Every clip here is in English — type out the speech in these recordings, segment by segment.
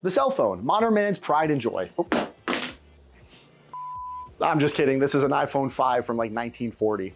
The cell phone, modern man's pride and joy. Oh. I'm just kidding. This is an iPhone 5 from like 1940.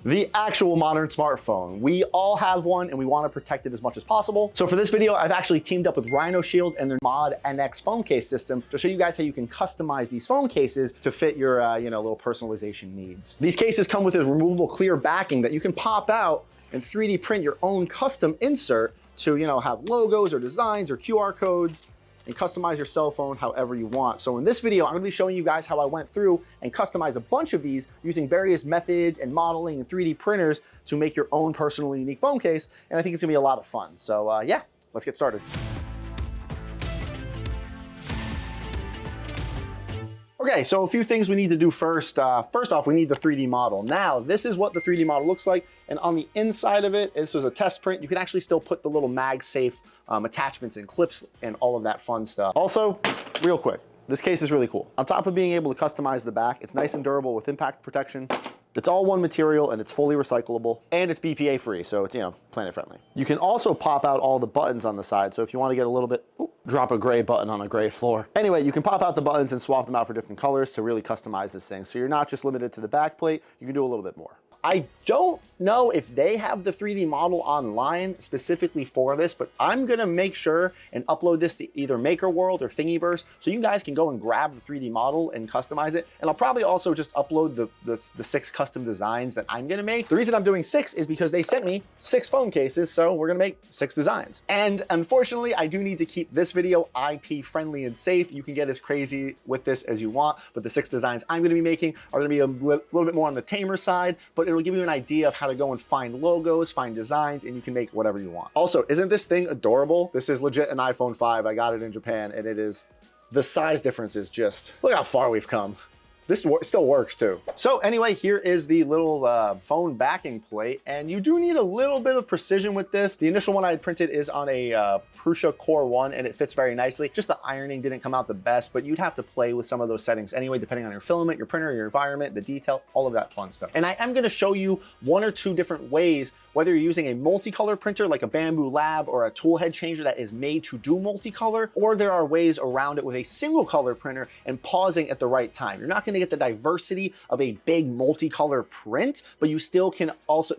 The actual modern smartphone. We all have one and we want to protect it as much as possible. So for this video, I've actually teamed up with Rhino Shield and their Mod NX phone case system to show you guys how you can customize these phone cases to fit your little personalization needs. These cases come with a removable clear backing that you can pop out and 3D print your own custom insert to have logos or designs or QR codes and customize your cell phone however you want. So in this video, I'm gonna be showing you guys how I went through and customized a bunch of these using various methods and modeling and 3D printers to make your own personal unique phone case. And I think it's gonna be a lot of fun. So yeah, let's get started. Okay, so a few things we need to do first. First off, we need the 3D model. Now, this is what the 3D model looks like. And on the inside of it, this was a test print. You can actually still put the little MagSafe attachments and clips and all of that fun stuff. Also, real quick, this case is really cool. On top of being able to customize the back, it's nice and durable with impact protection. It's all one material and it's fully recyclable and it's BPA free, so it's, planet friendly. You can also pop out all the buttons on the side. So if you want to get a little bit, drop a gray button on a gray floor. Anyway, you can pop out the buttons and swap them out for different colors to really customize this thing. So you're not just limited to the back plate, you can do a little bit more. I don't know if they have the 3D model online specifically for this, but I'm gonna make sure and upload this to either Maker World or Thingiverse so you guys can go and grab the 3D model and customize it. And I'll probably also just upload the 6 custom designs that I'm gonna make. The reason I'm doing 6 is because they sent me 6 phone cases, so we're gonna make 6 designs. And unfortunately, I do need to keep this video IP friendly and safe. You can get as crazy with this as you want, but the 6 designs I'm gonna be making are gonna be a little bit more on the tamer side, but it'll give you an idea of how to go and find logos, find designs, and you can make whatever you want. Also, isn't this thing adorable? This is legit an iPhone 5. I got it in Japan, and it is, the size difference is just, look how far we've come. This still works too. So anyway, here is the little phone backing plate, and you do need a little bit of precision with this. The initial one I had printed is on a Prusa Core 1, and it fits very nicely. Just the ironing didn't come out the best, but you'd have to play with some of those settings anyway, depending on your filament, your printer, your environment, the detail, all of that fun stuff. And I am gonna show you 1 or 2 different ways, whether you're using a multicolor printer like a Bamboo Lab or a tool head changer that is made to do multicolor, or there are ways around it with a single color printer and pausing at the right time. You're not gonna get the diversity of a big multicolor print, but you still can also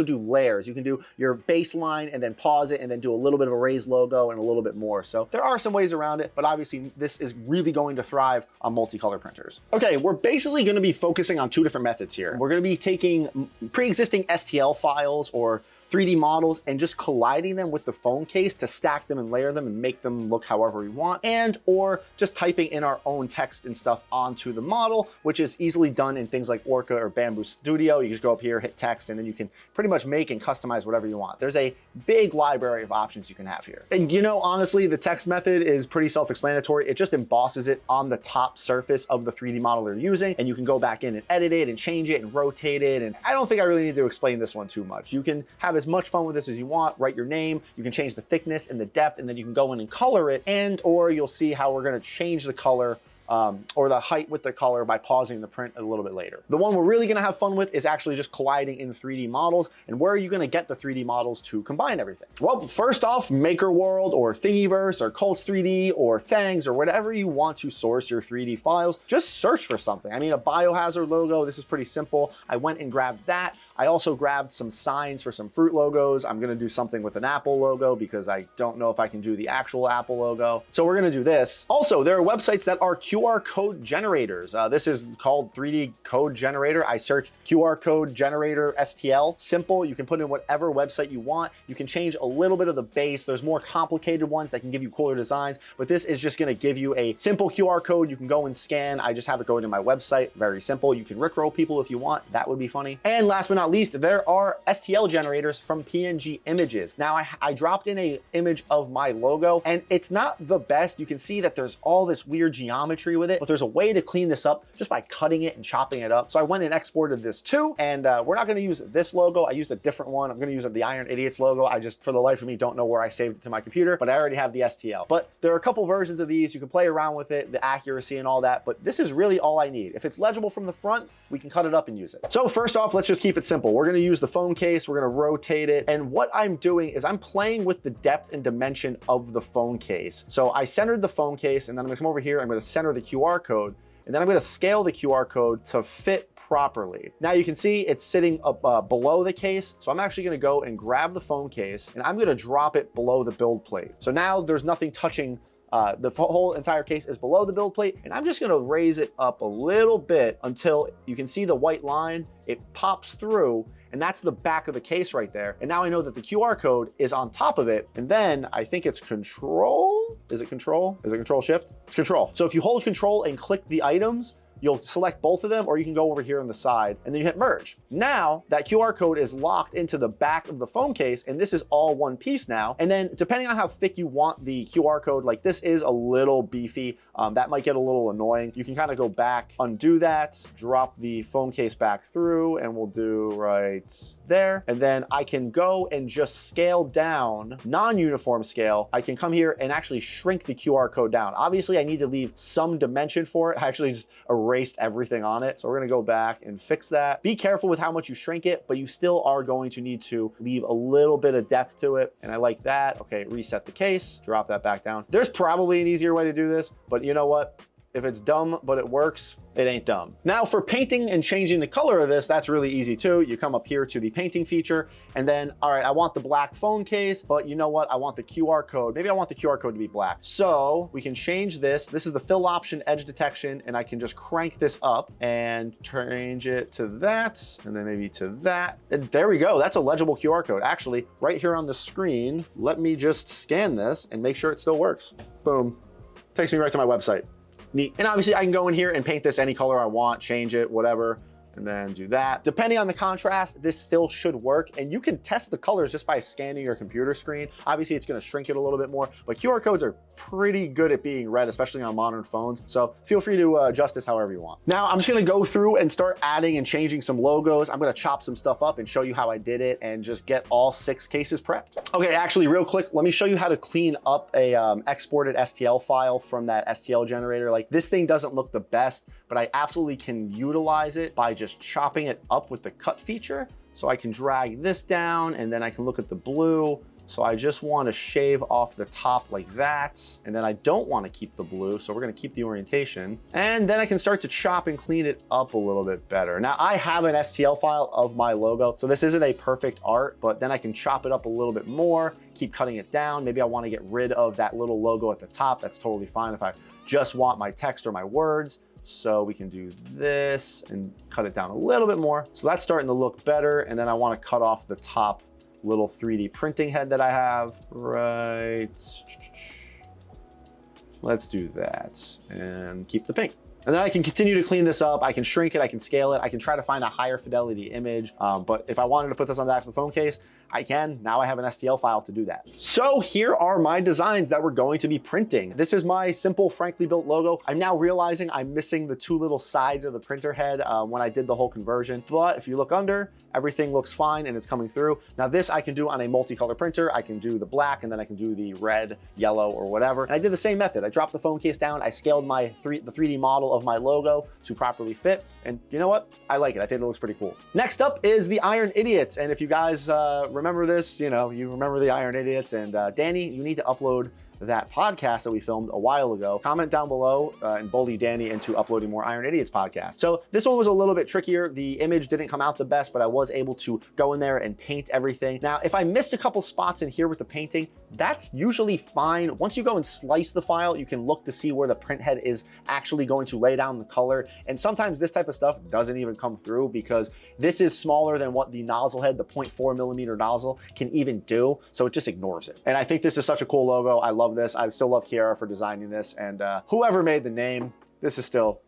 do layers. You can do your baseline and then pause it and then do a little bit of a raised logo and a little bit more. So there are some ways around it, but obviously this is really going to thrive on multicolor printers. Okay, we're basically gonna be focusing on 2 different methods here. We're gonna be taking pre-existing STL files or 3D models and just colliding them with the phone case to stack them and layer them and make them look however we want, and or just typing in our own text and stuff onto the model, which is easily done in things like Orca or Bamboo Studio. You just go up here, hit text, and then you can pretty much make and customize whatever you want. There's a big library of options you can have here. And honestly, the text method is pretty self-explanatory. It just embosses it on the top surface of the 3D model they're using, and you can go back in and edit it and change it and rotate it. And I don't think I really need to explain this one too much. You can have as much fun with this as you want. Write your name, you can change the thickness and the depth, and then you can go in and color it, and or you'll see how we're going to change the color or the height with the color by pausing the print a little bit later. The one we're really gonna have fun with is actually just colliding in 3D models. And where are you gonna get the 3D models to combine everything? Well, first off, Maker World or Thingiverse or Cults 3D or Thangs or whatever you want to source your 3D files, just search for something. I mean, a Biohazard logo, this is pretty simple. I went and grabbed that. I also grabbed some signs for some fruit logos. I'm gonna do something with an Apple logo because I don't know if I can do the actual Apple logo. So we're gonna do this. Also, there are websites that are QR code generators. This is called 3D Code Generator. I searched QR code generator STL. Simple, you can put in whatever website you want. You can change a little bit of the base. There's more complicated ones that can give you cooler designs, but this is just gonna give you a simple QR code you can go and scan. I just have it go into my website, very simple. You can rickroll people if you want, that would be funny. And last but not least, there are STL generators from PNG images. Now I dropped in a image of my logo and it's not the best. You can see that there's all this weird geometry geometry with it, but there's a way to clean this up just by cutting it and chopping it up. So I went and exported this too, and we're not gonna use this logo. I used a different one. I'm gonna use the Iron Idiots logo. I just, for the life of me, don't know where I saved it to my computer, but I already have the STL. But there are a couple versions of these. You can play around with it, the accuracy and all that, but this is really all I need. If it's legible from the front, we can cut it up and use it. So first off, let's just keep it simple. We're gonna use the phone case, we're gonna rotate it, and what I'm doing is I'm playing with the depth and dimension of the phone case. So I centered the phone case, and then I'm gonna come over here, I'm gonna center the QR code, and then I'm gonna scale the QR code to fit properly. Now you can see it's sitting up below the case. So I'm actually gonna go and grab the phone case, and I'm gonna drop it below the build plate. So now there's nothing touching. The whole entire case is below the build plate, and I'm just gonna raise it up a little bit until you can see the white line. It pops through, and that's the back of the case right there. And now I know that the QR code is on top of it, and then I think it's control. Is it control? Is it control shift? It's control. So if you hold control and click the items, you'll select both of them, or you can go over here on the side and then you hit merge. Now that QR code is locked into the back of the phone case, and this is all one piece now. And then depending on how thick you want the QR code, like this is a little beefy, that might get a little annoying. You can kind of go back, undo that, drop the phone case back through, and we'll do right there. And then I can go and just scale down, non-uniform scale. I can come here and actually shrink the QR code down. Obviously I need to leave some dimension for it. I actually just erased everything on it. So we're gonna go back and fix that. Be careful with how much you shrink it, but you still are going to need to leave a little bit of depth to it. And I like that. Okay, reset the case, drop that back down. There's probably an easier way to do this, but you know what? If it's dumb, but it works, it ain't dumb. Now for painting and changing the color of this, that's really easy too. You come up here to the painting feature, and then, all right, I want the black phone case, but you know what? I want the QR code. Maybe I want the QR code to be black. So we can change this. This is the fill option edge detection, and I can just crank this up and change it to that, and then maybe to that. And there we go. That's a legible QR code. Actually, right here on the screen, let me just scan this and make sure it still works. Boom. Takes me right to my website. Neat. And obviously I can go in here and paint this any color I want, change it, whatever, and then do that. Depending on the contrast, this still should work. And you can test the colors just by scanning your computer screen. Obviously it's gonna shrink it a little bit more, but QR codes are pretty good at being read, especially on modern phones. So feel free to adjust this however you want. Now I'm just gonna go through and start adding and changing some logos. I'm gonna chop some stuff up and show you how I did it and just get all 6 cases prepped. Okay, actually real quick, let me show you how to clean up a exported STL file from that STL generator. Like this thing doesn't look the best, but I absolutely can utilize it by just chopping it up with the cut feature. So I can drag this down, and then I can look at the blue. So I just want to shave off the top like that. And then I don't want to keep the blue. So we're going to keep the orientation. And then I can start to chop and clean it up a little bit better. Now I have an STL file of my logo. So this isn't a perfect art, but then I can chop it up a little bit more, keep cutting it down. Maybe I want to get rid of that little logo at the top. That's totally fine if I just want my text or my words. So we can do this and cut it down a little bit more. So that's starting to look better. And then I want to cut off the top little 3D printing head that I have. Right. Let's do that and keep the pink. And then I can continue to clean this up. I can shrink it, I can scale it. I can try to find a higher fidelity image. But if I wanted to put this on the back of the phone case, I can. Now I have an STL file to do that. So here are my designs that we're going to be printing. This is my simple, frankly built logo. I'm now realizing I'm missing the 2 little sides of the printer head when I did the whole conversion. But if you look under, everything looks fine and it's coming through. Now this I can do on a multicolor printer. I can do the black, and then I can do the red, yellow, or whatever. And I did the same method. I dropped the phone case down. I scaled the 3D model of my logo to properly fit. And you know what? I like it. I think it looks pretty cool. Next up is the Iron Idiots. And if you guys remember this, you remember the Iron Idiots, and Danny, you need to upload that podcast that we filmed a while ago. Comment down below and bully Danny into uploading more Iron Idiots podcast. So this one was a little bit trickier. The image didn't come out the best, but I was able to go in there and paint everything. Now, if I missed a couple spots in here with the painting, that's usually fine. Once you go and slice the file, you can look to see where the print head is actually going to lay down the color. And sometimes this type of stuff doesn't even come through because this is smaller than what the nozzle head, the 0.4 millimeter nozzle, can even do. So it just ignores it. And I think this is such a cool logo. I love this. I still love Kiara for designing this, and whoever made the name, this is still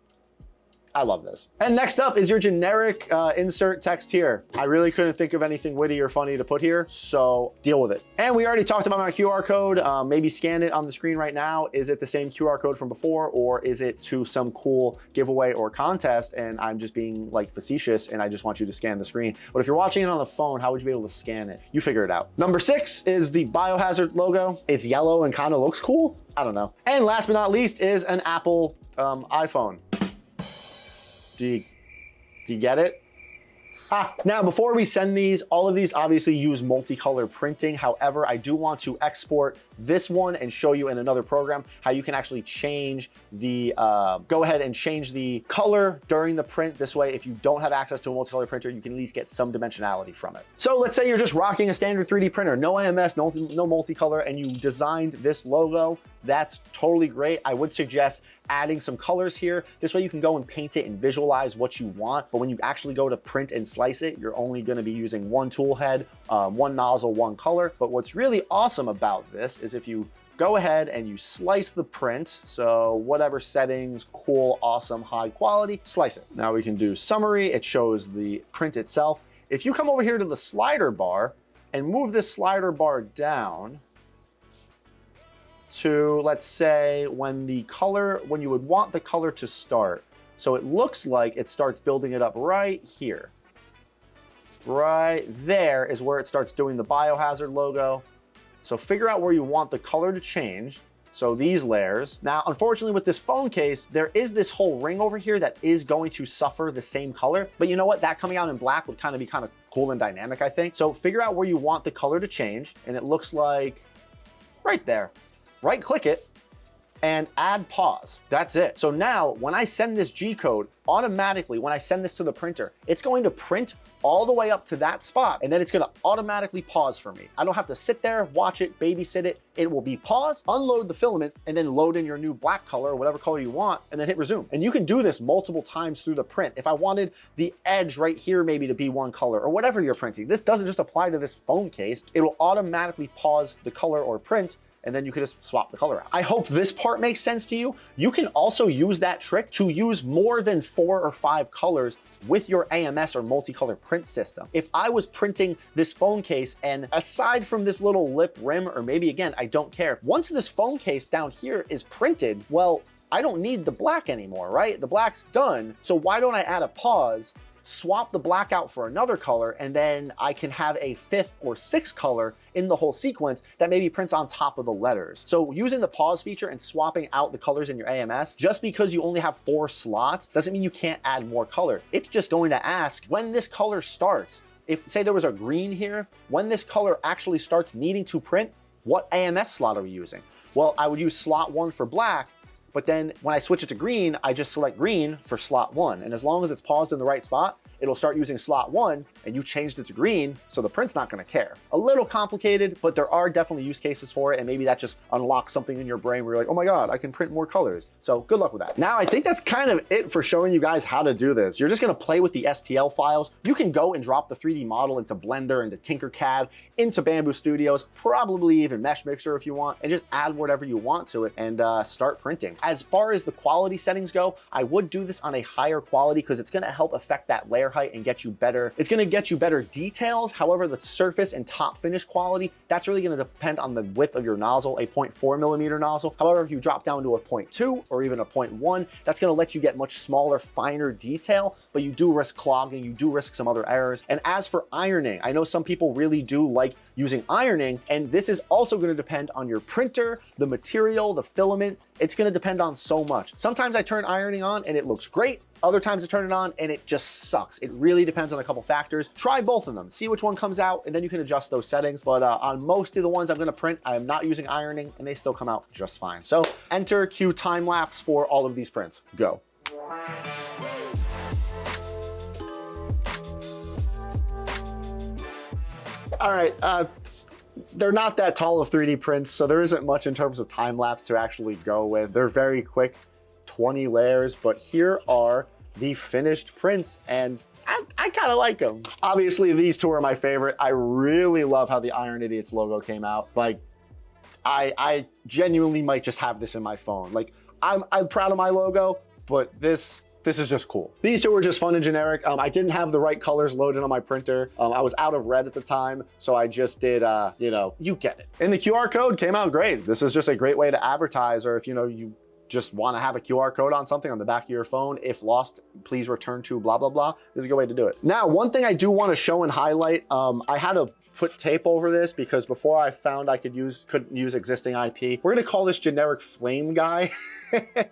I love this. And next up is your generic insert text here. I really couldn't think of anything witty or funny to put here, so deal with it. And we already talked about my QR code. Maybe scan it on the screen right now. Is it the same QR code from before, or is it to some cool giveaway or contest and I'm just being like facetious and I just want you to scan the screen? But if you're watching it on the phone, how would you be able to scan it? You figure it out. Number 6 is the Biohazard logo. It's yellow and kind of looks cool. I don't know. And last but not least is an Apple iPhone. Do you get it? Now, before we send these, all of these obviously use multicolor printing. However, I do want to export this one and show you in another program how you can actually change the, go ahead and change the color during the print. This way, if you don't have access to a multicolor printer, you can at least get some dimensionality from it. So let's say you're just rocking a standard 3D printer, no AMS, no multicolor, and you designed this logo. That's totally great. I would suggest adding some colors here. This way you can go and paint it and visualize what you want. But when you actually go to print and slice it, you're only gonna be using one tool head, one nozzle, one color. But what's really awesome about this is if you go ahead and you slice the print, so whatever settings, cool, awesome, high quality, slice it. Now we can do summary. It shows the print itself. If you come over here to the slider bar and move this slider bar down, to, let's say, when you would want the color to start. So it looks like it starts building it up right here. Right there is where it starts doing the Biohazard logo. So figure out where you want the color to change. So these layers. Now, unfortunately with this phone case, there is this whole ring over here that is going to suffer the same color. But you know what? That coming out in black would kind of be cool and dynamic, I think. So figure out where you want the color to change. And it looks like right there. Right click it and add pause. That's it. So now when I send this G code, automatically when I send this to the printer, it's going to print all the way up to that spot and then it's gonna automatically pause for me. I don't have to sit there, watch it, babysit it. It will be paused, unload the filament, and then load in your new black color or whatever color you want and then hit resume. And you can do this multiple times through the print. If I wanted the edge right here maybe to be one color or whatever you're printing, this doesn't just apply to this phone case. It'll automatically pause the color or print and then you can just swap the color out. I hope this part makes sense to you. You can also use that trick to use more than 4 or 5 colors with your AMS or multicolor print system. If I was printing this phone case and aside from this little lip rim, or maybe again, I don't care. Once this phone case down here is printed, well, I don't need the black anymore, right? The black's done. So why don't I add a pause, swap the black out for another color, and then I can have a 5th or 6th color in the whole sequence that maybe prints on top of the letters. So using the pause feature and swapping out the colors in your AMS, just because you only have 4 slots, doesn't mean you can't add more colors. It's just going to ask when this color starts. If say there was a green here, when this color actually starts needing to print, what AMS slot are we using? Well, I would use slot 1 for black, but then when I switch it to green, I just select green for slot 1. And as long as it's paused in the right spot, it'll start using slot 1 and you changed it to green, so the print's not gonna care. A little complicated, but there are definitely use cases for it, and maybe that just unlocks something in your brain where you're like, oh my God, I can print more colors. So good luck with that. Now, I think that's kind of it for showing you guys how to do this. You're just gonna play with the STL files. You can go and drop the 3D model into Blender, into Tinkercad, into Bamboo Studios, probably even Mesh Mixer if you want, and just add whatever you want to it and start printing. As far as the quality settings go, I would do this on a higher quality because it's gonna help affect that layer height and get you better. It's gonna get you better details. However, the surface and top finish quality, that's really gonna depend on the width of your nozzle, a 0.4mm nozzle. However, if you drop down to a 0.2 or even a 0.1, that's gonna let you get much smaller, finer detail, but you do risk clogging, you do risk some other errors. And as for ironing, I know some people really do like using ironing, and this is also gonna depend on your printer, the material, the filament. It's gonna depend on so much. Sometimes I turn ironing on and it looks great. Other times I turn it on and it just sucks. It really depends on a couple factors. Try both of them, see which one comes out, and then you can adjust those settings. But on most of the ones I'm gonna print, I am not using ironing and they still come out just fine. So enter cue time lapse for all of these prints. Go. All right, they're not that tall of 3D prints, so there isn't much in terms of time lapse to actually go with. They're very quick, 20 layers, but here are the finished prints, and I kind of like them. Obviously, these two are my favorite. I really love how the Iron Idiots logo came out. Like, I genuinely might just have this in my phone. Like, I'm proud of my logo, but this this is just cool. These two were just fun and generic. I didn't have the right colors loaded on my printer. I was out of red at the time, so I just did, you know, you get it. And the QR code came out great. This is just a great way to advertise, or if, you know, you just want to have a QR code on something on the back of your phone. If lost, please return to blah, blah, blah. This is a good way to do it. Now, one thing I do want to show and highlight, I had to put tape over this because before I found I couldn't use existing IP. We're gonna call this generic flame guy.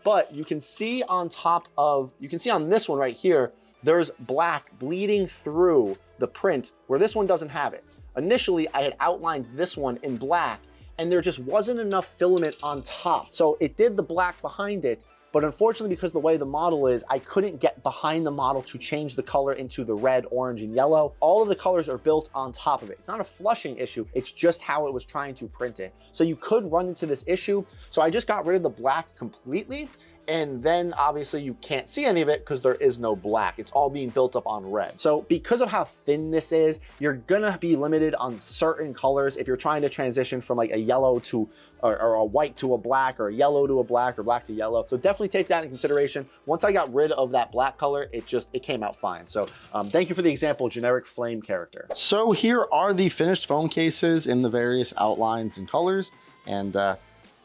But you can see on top of, you can see on this one right here, there's black bleeding through the print where this one doesn't have it. Initially, I had outlined this one in black and there just wasn't enough filament on top. So it did the black behind it, but unfortunately, because the way the model is, I couldn't get behind the model to change the color into the red, orange, and yellow. All of the colors are built on top of it. It's not a flushing issue, it's just how it was trying to print it. So you could run into this issue. So I just got rid of the black completely. And then obviously you can't see any of it because there is no black. It's all being built up on red. So because of how thin this is, you're gonna be limited on certain colors if you're trying to transition from like a yellow to or a white to a black, or a yellow to a black, or black to yellow. So definitely take that in consideration. Once I got rid of that black color, it came out fine. So thank you for the example, generic flame character. So here are the finished phone cases in the various outlines and colors. And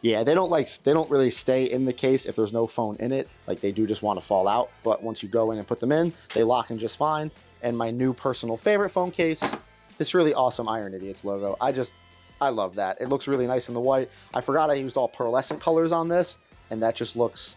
yeah, they don't really stay in the case if there's no phone in it. Like, they do just want to fall out. But once you go in and put them in, they lock in just fine. And my new personal favorite phone case, this really awesome Iron Idiots logo. I love that. It looks really nice in the white. I forgot I used all pearlescent colors on this, and that just looks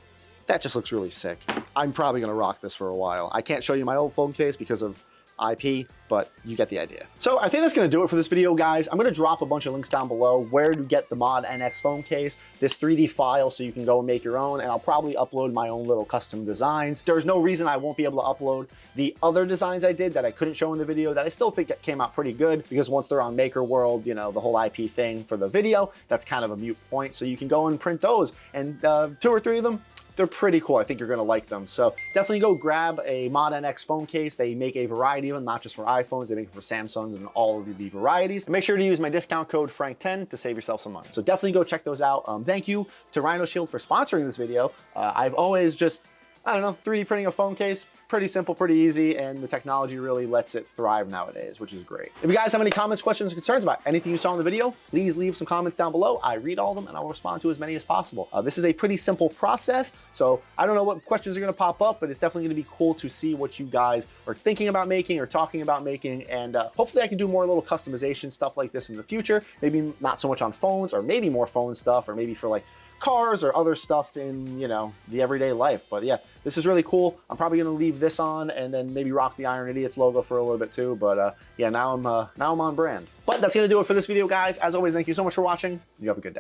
really sick. I'm probably gonna rock this for a while. I can't show you my old phone case because of IP, but you get the idea. So I think that's gonna do it for this video, guys. I'm gonna drop a bunch of links down below where to get the Mod NX phone case, this 3D file so you can go and make your own, and I'll probably upload my own little custom designs. There's no reason I won't be able to upload the other designs I did that I couldn't show in the video that I still think came out pretty good, because once they're on Maker World, you know, the whole IP thing for the video, that's kind of a moot point. So you can go and print those, and 2 or 3 of them, they're pretty cool. I think you're gonna like them. So definitely go grab a Mod NX phone case. They make a variety of them, not just for iPhones, they make it for Samsungs and all of the varieties. And make sure to use my discount code Frank10 to save yourself some money. So definitely go check those out. Thank you to Rhino Shield for sponsoring this video. I've always just, I don't know, 3D printing a phone case, pretty simple, pretty easy, and the technology really lets it thrive nowadays, which is great. If you guys have any comments, questions, or concerns about anything you saw in the video, please leave some comments down below. I read all of them and I'll respond to as many as possible. This is a pretty simple process, so I don't know what questions are gonna pop up, but it's definitely gonna be cool to see what you guys are thinking about making or talking about making, and hopefully I can do more little customization stuff like this in the future. Maybe not so much on phones, or maybe more phone stuff, or maybe for like cars or other stuff in, you know, the everyday life. But yeah, this is really cool. I'm probably gonna leave this on and then maybe rock the Iron Idiots logo for a little bit too. But yeah, now I'm on brand. But that's gonna do it for this video, guys. As always, thank you so much for watching. You have a good day.